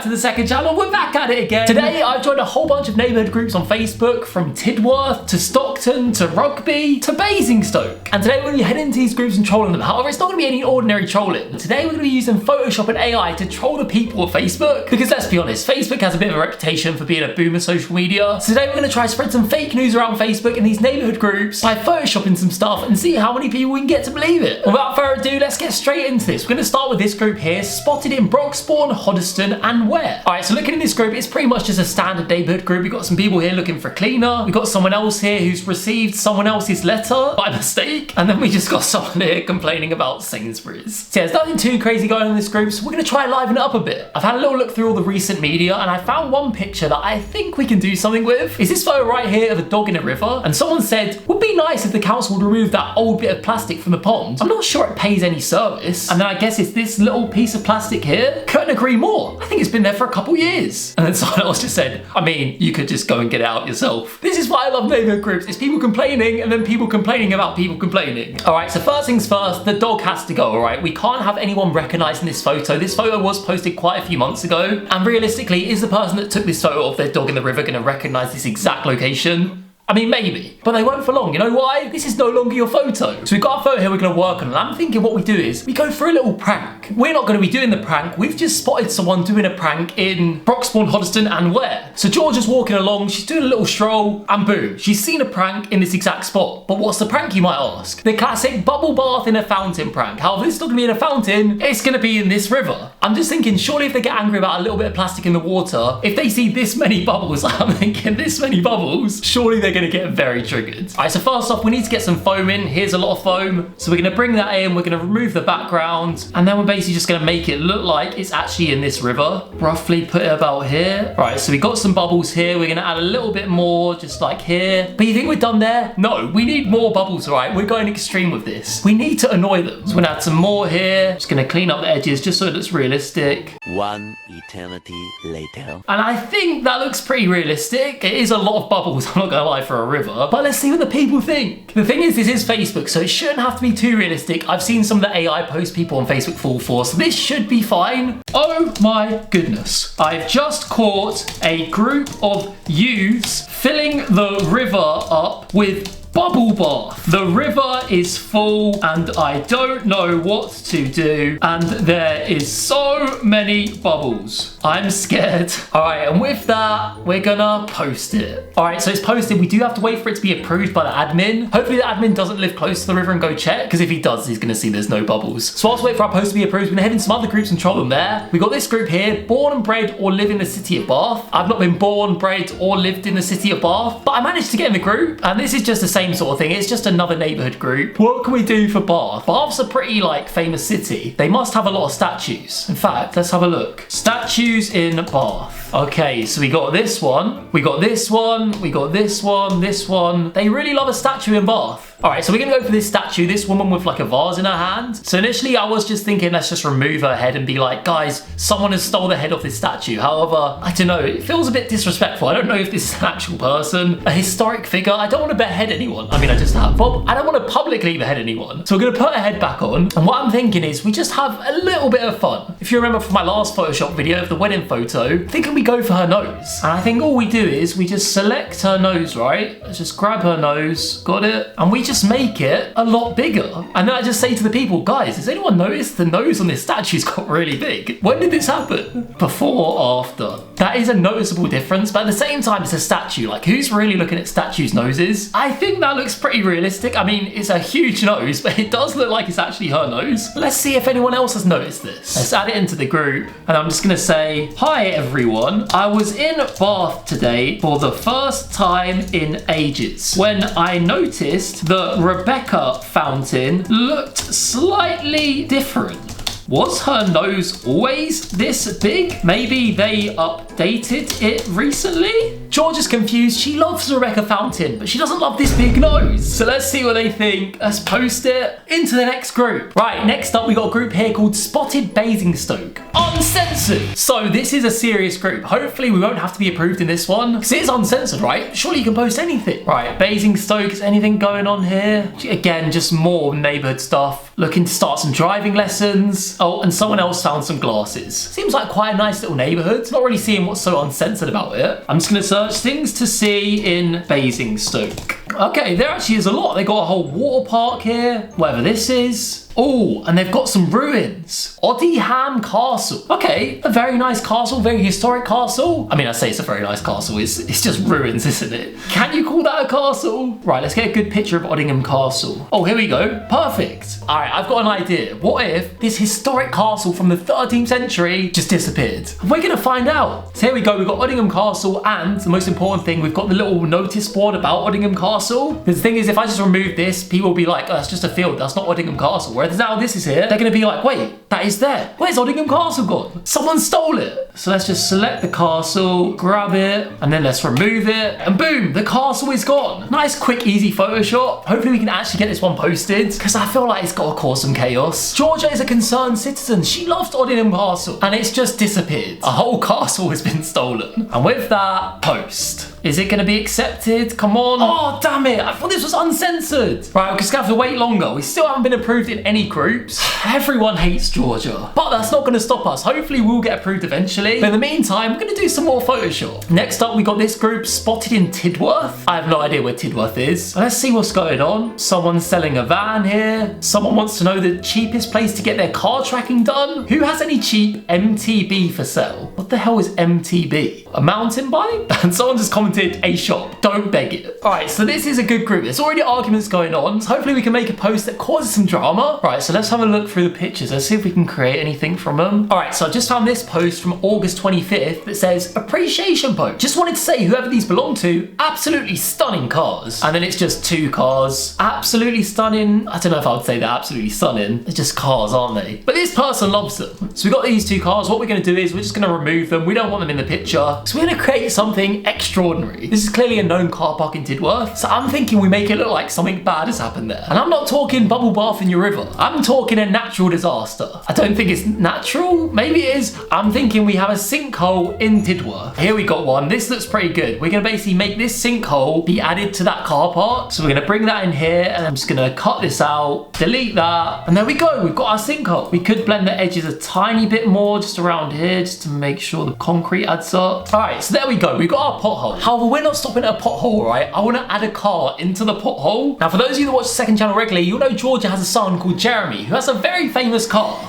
to the second channel. We're back at it again. Today I've joined a whole bunch of neighbourhood groups on Facebook, from Tidworth to Stockton to Rugby to Basingstoke. And today we're going to be heading into these groups and trolling them. However, it's not going to be any ordinary trolling. Today we're going to be using Photoshop and AI to troll the people of Facebook. Because let's be honest, Facebook has a bit of a reputation for being a boom of social media. So today we're going to try to spread some fake news around Facebook in these neighbourhood groups by photoshopping some stuff and see how many people we can get to believe it. Without further ado, let's get straight into this. We're going to start with this group here, spotted in Broxbourne, Hoddesdon and Ware. Alright, so looking at this group, it's pretty much just a standard neighbourhood group. We've got some people here looking for a cleaner. We've got someone else here who's received someone else's letter by mistake. And then we just got someone here complaining about Sainsbury's. So yeah, there's nothing too crazy going on in this group, so we're going to try and liven it up a bit. I've had a little look through all the recent media and I found one picture that I think we can do something with. Is this photo right here of a dog in a river? And someone said, would be nice if the council would remove that old bit of plastic from the pond. I'm not sure it pays any service. And then I guess it's this little piece of plastic here. Couldn't agree more. I think it's been there for a couple years. And then someone else just said, I mean, you could just go and get it out yourself. This is why I love neighbourhood groups. It's people complaining and then people complaining about people complaining. All right, so first things first, the dog has to go, all right? We can't have anyone recognising this photo. This photo was posted quite a few months ago. And realistically, is the person that took this photo of their dog in the river going to recognise this exact location? I mean, maybe, but they won't for long. You know why? This is no longer your photo. So we've got a photo here we're going to work on, and I'm thinking what we do is we go for a little prank. We're not going to be doing the prank. We've just spotted someone doing a prank in Broxbourne, Hoddesdon and Ware. So Georgia's walking along, she's doing a little stroll, and boom, she's seen a prank in this exact spot. But what's the prank, you might ask? The classic bubble bath in a fountain prank. However, it's not going to be in a fountain, it's going to be in this river. I'm just thinking, surely if they get angry about a little bit of plastic in the water, if they see this many bubbles, I'm thinking this many bubbles, surely they're going to get very triggered. All right, so first off, we need to get some foam in. Here's a lot of foam. So we're going to bring that in, we're going to remove the background, and then we're basically just going to make it look like it's actually in this river. Roughly put it about here. All right, so we got some bubbles here. We're going to add a little bit more, just like here. But you think we're done there? No, we need more bubbles, all right? We're going extreme with this. We need to annoy them. So we're going to add some more here. Just going to clean up the edges just so it looks realistic. One eternity later. And I think that looks pretty realistic. It is a lot of bubbles, I'm not going to lie, for a river. But let's see what the people think. The thing is, this is Facebook, so it shouldn't have to be too realistic. I've seen some of the AI posts people on Facebook fall for, so this should be fine. Oh my goodness. I've just caught a group of youths filling the river up with bubble bath. The river is full and I don't know what to do, and there is so many bubbles. I'm scared. All right, and with that, we're gonna post it. All right, so it's posted. We do have to wait for it to be approved by the admin. Hopefully the admin doesn't live close to the river and go check, because if he does, he's gonna see there's no bubbles. So whilst we wait for our post to be approved, we're gonna head into some other groups and troll them there. We got this group here, born and bred or live in the city of Bath. I've not been born, bred or lived in the city of Bath, but I managed to get in the group, and this is just the same sort of thing. It's just another neighbourhood group. What can we do for Bath? Bath's a pretty famous city. They must have a lot of statues. In fact, let's have a look. Statues in Bath. Okay, so we got this one. We got this one. We got this one. This one. They really love a statue in Bath. All right, so we're gonna go for this statue, this woman with a vase in her hand. So initially I was just thinking, let's just remove her head and be like, guys, someone has stole the head off this statue. However, I don't know, it feels a bit disrespectful. I don't know if this is an actual person, a historic figure. I don't want to behead anyone. I mean, I just have, but I don't want to publicly behead anyone. So we're gonna put her head back on. And what I'm thinking is we just have a little bit of fun. If you remember from my last Photoshop video of the wedding photo, I'm thinking we go for her nose. And I think all we do is we just select her nose, right? Let's just grab her nose, got it? And we just make it a lot bigger. And then I just say to the people, guys, has anyone noticed the nose on this statue's got really big? When did this happen? Before or after? That is a noticeable difference, but at the same time, it's a statue. Who's really looking at statues' noses? I think that looks pretty realistic. I mean, it's a huge nose, but it does look like it's actually her nose. Let's see if anyone else has noticed this. Let's add it into the group, and I'm just gonna say, hi everyone. I was in Bath today for the first time in ages when I noticed the Rebecca fountain looked slightly different. Was her nose always this big? Maybe they updated it recently. George is confused. She loves Rebecca Fountain, but she doesn't love this big nose. So let's see what they think. Let's post it into the next group. Right, next up we got a group here called Spotted Basingstoke. Uncensored. So this is a serious group. Hopefully we won't have to be approved in this one, because it is uncensored, right? Surely you can post anything. Right, Basingstoke, is anything going on here? Again, just more neighbourhood stuff. Looking to start some driving lessons. Oh, and someone else found some glasses. Seems like quite a nice little neighbourhood. Not really seeing what's so uncensored about it. I'm just going to search things to see in Basingstoke. Okay, there actually is a lot. They got a whole water park here, whatever this is. Oh, and they've got some ruins. Oddyham Castle. Okay, a very nice castle, very historic castle. I mean, I say it's a very nice castle. It's just ruins, isn't it? Can you call that a castle? Right, let's get a good picture of Oddyham Castle. Oh, here we go. Perfect. All right, I've got an idea. What if this historic castle from the 13th century just disappeared? We're gonna find out. So here we go. We've got Oddyham Castle, and the most important thing, we've got the little notice board about Oddyham Castle. Because the thing is, if I just remove this, people will be like, oh, that's just a field. That's not Oddyham Castle. Whereas now this is here, they're going to be like, wait, that is there. Where's Oddyham Castle gone? Someone stole it. So let's just select the castle, grab it, and then let's remove it. And boom, the castle is gone. Nice, quick, easy Photoshop. Hopefully we can actually get this one posted, because I feel like it's got to cause some chaos. Georgia is a concerned citizen. She loves Oddyham Castle, and it's just disappeared. A whole castle has been stolen. And with that, post. Is it going to be accepted? Come on. Oh, damn it. I thought this was uncensored. Right, we're just going to have to wait longer. We still haven't been approved in any groups. Everyone hates Georgia. But that's not going to stop us. Hopefully we'll get approved eventually. But in the meantime, we're going to do some more Photoshop. Next up, we got this group Spotted in Tidworth. I have no idea where Tidworth is. Let's see what's going on. Someone's selling a van here. Someone wants to know the cheapest place to get their car tracking done. Who has any cheap MTB for sale? What the hell is MTB? A mountain bike? And someone just commented, a shop. Don't beg it. All right, so this is a good group. There's already arguments going on. So hopefully we can make a post that causes some drama. Right, so let's have a look through the pictures. Let's see if we can create anything from them. All right, so I just found this post from August 25th that says, appreciation post. Just wanted to say whoever these belong to, absolutely stunning cars. And then it's just 2 cars. Absolutely stunning. I don't know if I would say they're absolutely stunning. They're just cars, aren't they? But this person loves them. So we got these 2 cars. What we're going to do is we're just going to remove them. We don't want them in the picture. So we're going to create something extraordinary. This is clearly a known car park in Tidworth, so I'm thinking we make it look like something bad has happened there. And I'm not talking bubble bath in your river. I'm talking a natural disaster. I don't think it's natural. Maybe it is. I'm thinking we have a sinkhole in Tidworth. Here we got one. This looks pretty good. We're going to basically make this sinkhole be added to that car park. So we're going to bring that in here, and I'm just going to cut this out, delete that, and there we go. We've got our sinkhole. We could blend the edges a tiny bit more just around here, just to make sure the concrete adds up. All right, so there we go. We've got our pothole. However, we're not stopping at a pothole, right? I want to add a car into the pothole. Now, for those of you that watch the second channel regularly, you'll know Georgia has a son called Jeremy, who has a very famous car.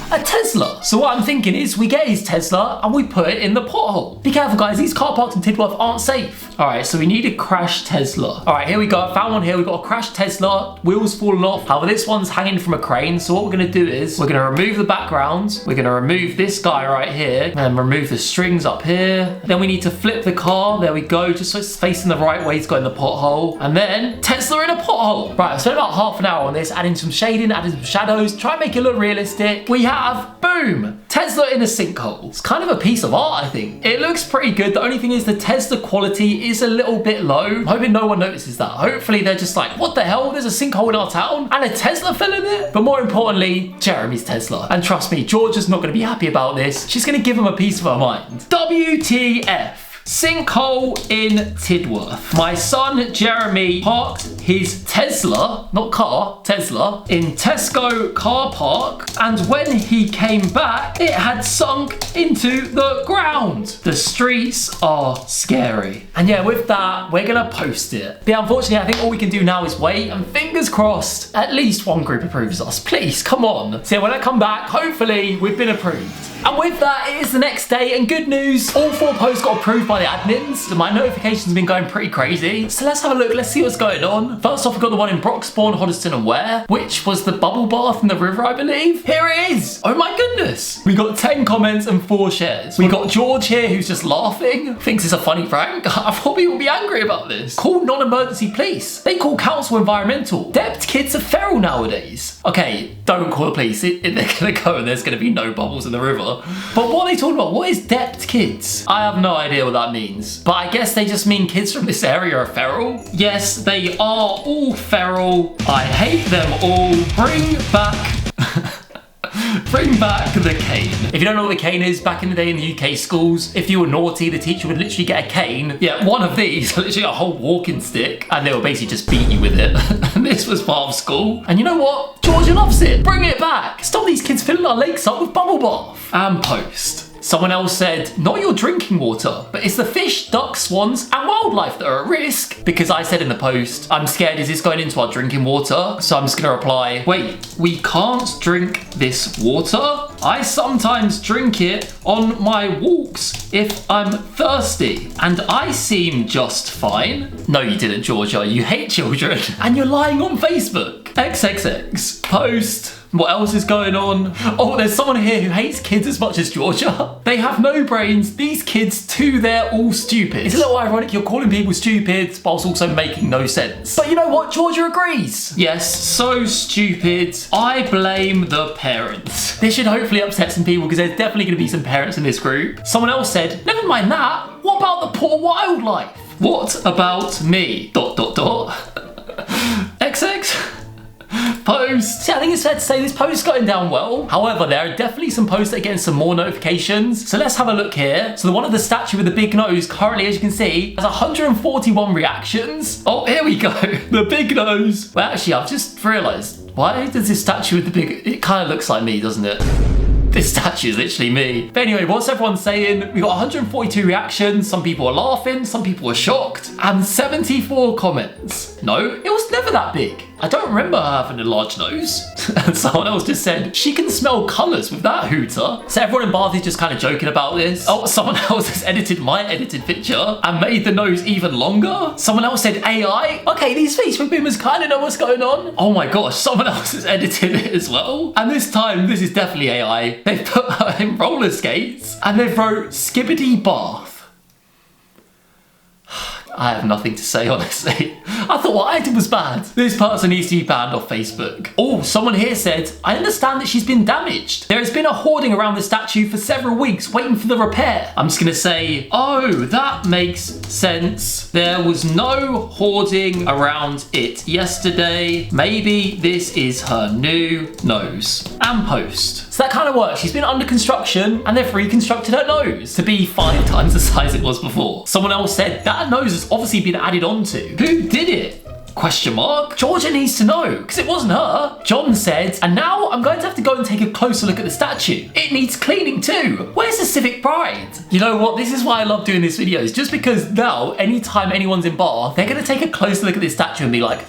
A Tesla. So what I'm thinking is we get his Tesla and we put it in the pothole. Be careful, guys. These car parks in Tidworth aren't safe. All right, so we need a crashed Tesla. All right, here we go. I found one here. We've got a crashed Tesla. Wheels falling off. However, this one's hanging from a crane. So what we're going to do is we're going to remove the background. We're going to remove this guy right here and remove the strings up here. Then we need to flip the car. There we go. Just so it's facing the right way to go in the pothole. And then Tesla in a pothole. Right, I've spent about half an hour on this, adding some shading, adding some shadows, try and make it look realistic. We have, boom, Tesla in a sinkhole. It's kind of a piece of art, I think. It looks pretty good. The only thing is the Tesla quality is a little bit low. I'm hoping no one notices that. Hopefully they're just like, what the hell? There's a sinkhole in our town and a Tesla fell in it? But more importantly, Jeremy's Tesla. And trust me, Georgia's not going to be happy about this. She's going to give him a piece of her mind. WTF. Sinkhole in Tidworth. My son Jeremy parked his Tesla, not car, Tesla, in Tesco car park, and when he came back, it had sunk into the ground. The streets are scary. And yeah, with that, we're gonna post it. But yeah, unfortunately, I think all we can do now is wait, and fingers crossed, at least one group approves us. Please, come on. So yeah, when I come back, hopefully we've been approved. And with that, it is the next day, and good news, all 4 posts got approved by the admins. So my notifications have been going pretty crazy. So let's have a look, let's see what's going on. First off, we got the one in Broxbourne, Hoddesdon and Ware, which was the bubble bath in the river, I believe. Here it is. Oh my goodness. We got 10 comments and 4 shares. We got George here who's just laughing, thinks it's a funny prank. I thought people would be angry about this. Call non-emergency police. They call council environmental. Debt kids are feral nowadays. Okay, don't call the police. They're gonna go and there's gonna be no bubbles in the river. But what are they talking about? What is debt kids? I have no idea what that means. But I guess they just mean kids from this area are feral. Yes, they are all feral. I hate them all. Bring back the cane. If you don't know what the cane is, back in the day in the UK schools, if you were naughty, the teacher would literally get a cane. Yeah, one of these, literally a whole walking stick, and they would basically just beat you with it. And this was part of school. And you know what? Georgia loves it. Bring it back. Stop these kids filling our lakes up with bubble bath. And post. Someone else said, not your drinking water, but it's the fish, ducks, swans, and wildlife that are at risk. Because I said in the post, I'm scared, is this going into our drinking water? So I'm just gonna reply, wait, we can't drink this water? I sometimes drink it on my walks if I'm thirsty, and I seem just fine. No, you didn't, Georgia. You hate children, and you're lying on Facebook. XXX. Post. What else is going on? Oh, there's someone here who hates kids as much as Georgia. They have no brains. These kids too, they're all stupid. It's a little ironic you're calling people stupid whilst also making no sense. But you know what? Georgia agrees. Yes, so stupid. I blame the parents. This should hopefully upset some people because there's definitely going to be some parents in this group. Someone else said, never mind that. What about the poor wildlife? What about me? ... XX. Post. See, I think it's fair to say this post is going down well. However, there are definitely some posts that are getting some more notifications. So let's have a look here. So the one of the statue with the big nose currently, as you can see, has 141 reactions. Oh, here we go. The big nose. Well, actually, I've just realized, why does this statue with the big, it kind of looks like me, doesn't it? This statue is literally me. But anyway, what's everyone saying? We got 142 reactions. Some people are laughing, some people are shocked, and 74 comments. No, it was never that big. I don't remember her having a large nose. And someone else just said, she can smell colours with that hooter. So everyone in Bath is just kind of joking about this. Oh, someone else has edited my edited picture and made the nose even longer. Someone else said AI. Okay, these Facebook boomers kind of know what's going on. Oh my gosh, someone else has edited it as well. And this time, this is definitely AI. They've put her in roller skates and they've wrote Skibbity Bath. I have nothing to say, honestly. I thought what I did was bad. This person needs to be banned off Facebook. Oh, someone here said, I understand that she's been damaged. There has been a hoarding around the statue for several weeks waiting for the repair. I'm just gonna say, oh, that makes sense. There was no hoarding around it yesterday. Maybe this is her new nose. And post. So that kind of works. She's been under construction and they've reconstructed her nose to be 5 times the size it was before. Someone else said that nose has obviously been added onto. Who did it? Question mark. Georgia needs to know, because it wasn't her. John said, and now I'm going to have to go and take a closer look at the statue. It needs cleaning too. Where's the civic pride? You know what? This is why I love doing these videos, just because now, anytime anyone's in Bath, they're going to take a closer look at this statue and be like,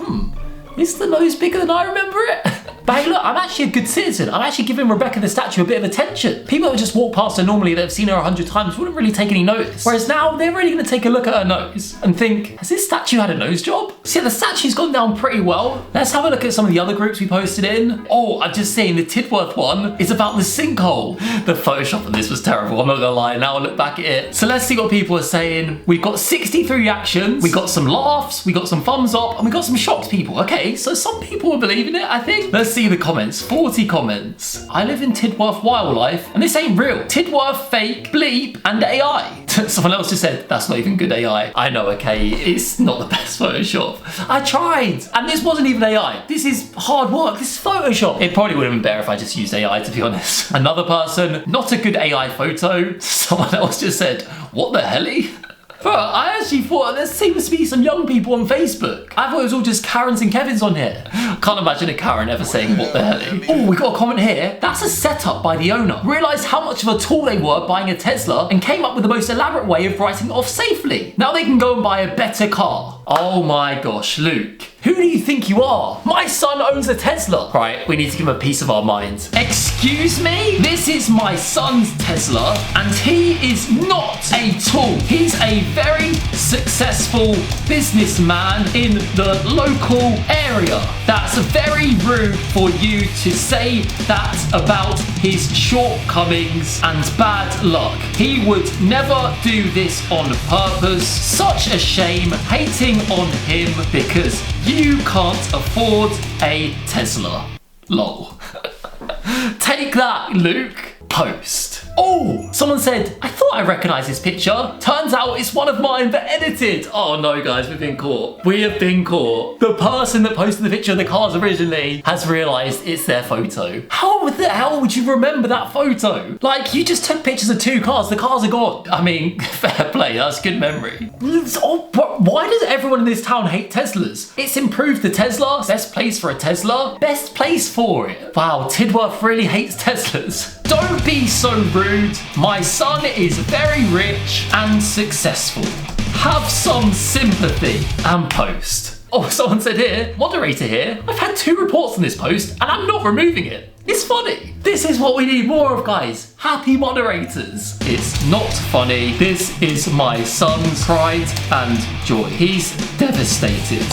is the nose bigger than I remember it? But hey, look, I'm actually a good citizen. I'm actually giving Rebecca the statue a bit of attention. People that would just walk past her normally that have seen her 100 times wouldn't really take any notice. Whereas now, they're really gonna take a look at her nose and think, has this statue had a nose job? See, the statue's gone down pretty well. Let's have a look at some of the other groups we posted in. Oh, I've just seen the Tidworth one is about the sinkhole. The Photoshop of this was terrible, I'm not gonna lie, now I look back at it. So let's see what people are saying. We've got 63 reactions, we got some laughs, we got some thumbs up, and we got some shocked people. Okay, so some people are believing it, I think. Let's see the comments. 40 comments. I live in Tidworth Wildlife, and this ain't real. Tidworth fake, bleep, and AI. Someone else just said, that's not even good AI. I know, okay, it's not the best Photoshop. I tried, and this wasn't even AI. This is hard work, this is Photoshop. It probably would have been better if I just used AI, to be honest. Another person, not a good AI photo. Someone else just said, what the helly? Bro, I actually thought there seems to be some young people on Facebook. I thought it was all just Karens and Kevins on here. Can't imagine a Karen ever saying what the hell. Oh, we got a comment here. That's a setup by the owner. Realised how much of a tool they were buying a Tesla and came up with the most elaborate way of writing it off safely. Now they can go and buy a better car. Oh my gosh, Luke. Who do you think you are? My son owns a Tesla. Right, we need to give him a piece of our minds. Excuse me? This is my son's Tesla, and he is not a tool. He's a very successful businessman in the local area. That's very rude for you to say that about his shortcomings and bad luck. He would never do this on purpose. Such a shame, hating on him because you can't afford a Tesla. Lol. Take that, Luke. Post. Oh, someone said, I thought I recognized this picture. Turns out it's one of mine but edited. Oh no, guys, we've been caught. We have been caught. The person that posted the picture of the cars originally has realized it's their photo. How the hell would you remember that photo? Like, you just took pictures of 2 cars. The cars are gone. I mean, fair play. That's good memory. Oh, why does everyone in this town hate Teslas? It's improved the Tesla. Best place for a Tesla. Best place for it. Wow, Tidworth really hates Teslas. Don't be so rude. My son is very rich and successful. Have some sympathy and post. Oh, someone said here, moderator here, I've had 2 reports on this post and I'm not removing it. It's funny. This is what we need more of, guys. Happy moderators. It's not funny. This is my son's pride and joy. He's devastated.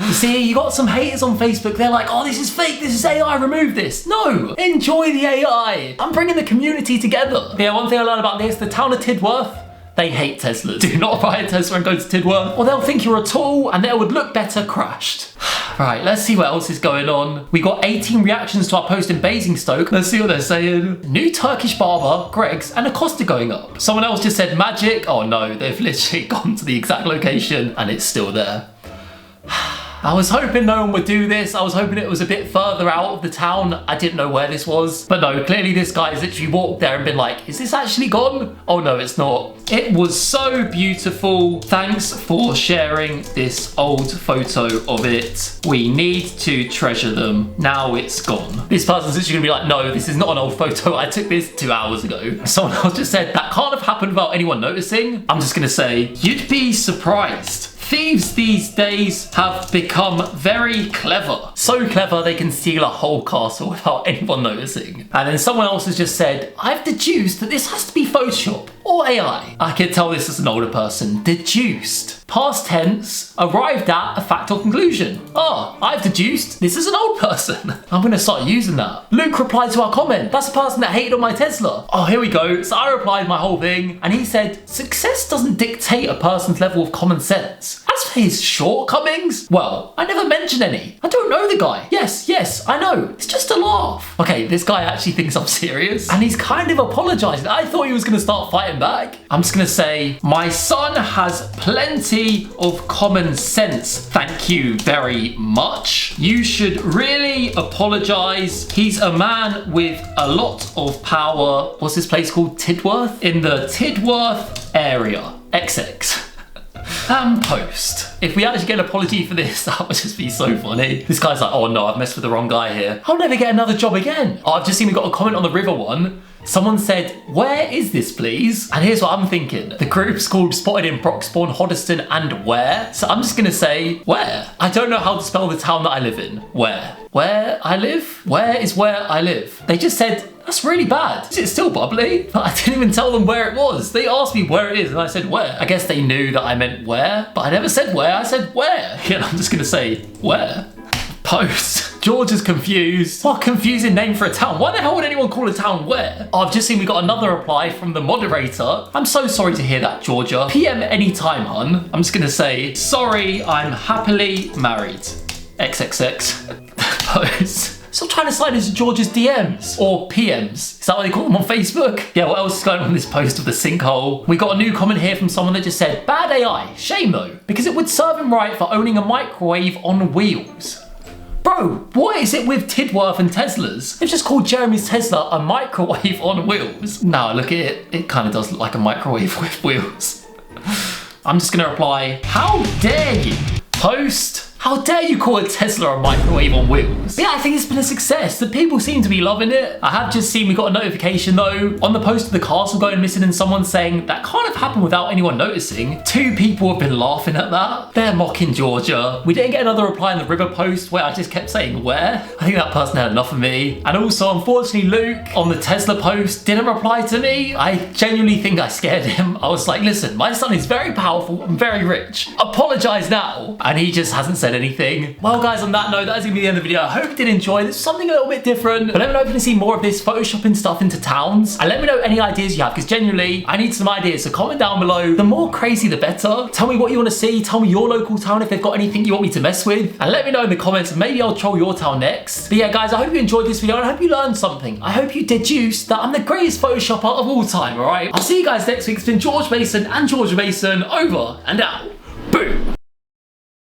You see, you got some haters on Facebook. They're like, oh, this is fake. This is AI. Remove this. No, enjoy the AI. I'm bringing the community together. Yeah, one thing I learned about this, the town of Tidworth, they hate Teslas. Do not buy a Tesla and go to Tidworth, or they'll think you're a tool and they would look better crashed. Right, let's see what else is going on. We got 18 reactions to our post in Basingstoke. Let's see what they're saying. New Turkish barber, Greg's, and a Costa going up. Someone else just said magic. Oh no, they've literally gone to the exact location and it's still there. I was hoping no one would do this. I was hoping it was a bit further out of the town. I didn't know where this was. But no, clearly this guy has literally walked there and been like, is this actually gone? Oh no, it's not. It was so beautiful. Thanks for sharing this old photo of it. We need to treasure them. Now it's gone. This person's literally gonna be like, no, this is not an old photo. I took this 2 hours ago. Someone else just said, that can't have happened without anyone noticing. I'm just gonna say, you'd be surprised. Thieves these days have become very clever. So clever they can steal a whole castle without anyone noticing. And then someone else has just said, I've deduced that this has to be Photoshop or AI. I could tell this is an older person. Deduced. Past tense, arrived at a fact or conclusion. Oh, I've deduced this is an old person. I'm gonna start using that. Luke replied to our comment. That's a person that hated on my Tesla. Oh, here we go. So I replied my whole thing and he said, success doesn't dictate a person's level of common sense. As for his shortcomings, well, I never mentioned any. I don't know the guy. Yes, I know. It's just a laugh. Okay, this guy actually thinks I'm serious and he's kind of apologizing. I thought he was gonna start fighting back. I'm just gonna say, my son has plenty of common sense. Thank you very much. You should really apologize. He's a man with a lot of power. What's this place called? Tidworth? In the Tidworth area. XX. And post. If we actually get an apology for this, that would just be so funny. This guy's like, oh no, I've messed with the wrong guy here. I'll never get another job again. Oh, I've just seen we got a comment on the river one. Someone said, where is this please? And here's what I'm thinking. The group's called Spotted in Broxbourne, Hoddesdon and Where. So I'm just gonna say, where? I don't know how to spell the town that I live in. Where? Where I live? Where is where I live? They just said, that's really bad. Is it still bubbly? But I didn't even tell them where it was. They asked me where it is and I said where. I guess they knew that I meant where, but I never said where, I said where. Yeah, I'm just gonna say where. Post. George is confused. What a confusing name for a town. Why the hell would anyone call a town where? Oh, I've just seen we got another reply from the moderator. I'm so sorry to hear that, Georgia. PM anytime, hun. I'm just gonna say, sorry, I'm happily married. XXX. Post. Stop trying to slide into George's DMs or PMs. Is that what they call them on Facebook? Yeah, what else is going on in this post of the sinkhole? We got a new comment here from someone that just said, bad AI, shame though, because it would serve him right for owning a microwave on wheels. Bro, what is it with Tidworth and Teslas? They've just called Jeremy's Tesla a microwave on wheels. No, look at it. It kind of does look like a microwave with wheels. I'm just gonna reply, how dare you? Post. How dare you call a Tesla a microwave on wheels? But yeah, I think it's been a success. The people seem to be loving it. I have just seen we got a notification though on the post of the castle going missing and someone saying that can't have happened without anyone noticing. 2 people have been laughing at that. They're mocking Georgia. We didn't get another reply in the River post where I just kept saying where. I think that person had enough of me. And also, unfortunately, Luke on the Tesla post didn't reply to me. I genuinely think I scared him. I was like, listen, my son is very powerful and very rich. Apologize now. And he just hasn't said anything. Well, guys, on that note, that is going to be the end of the video. I hope you did enjoy. This was something a little bit different. But let me know if you want to see more of this photoshopping stuff into towns. And let me know any ideas you have, because genuinely, I need some ideas. So comment down below. The more crazy, the better. Tell me what you want to see. Tell me your local town if they've got anything you want me to mess with. And let me know in the comments, and maybe I'll troll your town next. But yeah, guys, I hope you enjoyed this video, and I hope you learned something. I hope you deduced that I'm the greatest Photoshopper of all time, alright? I'll see you guys next week. It's been Georgemason and Georgemason, over and out. Boom!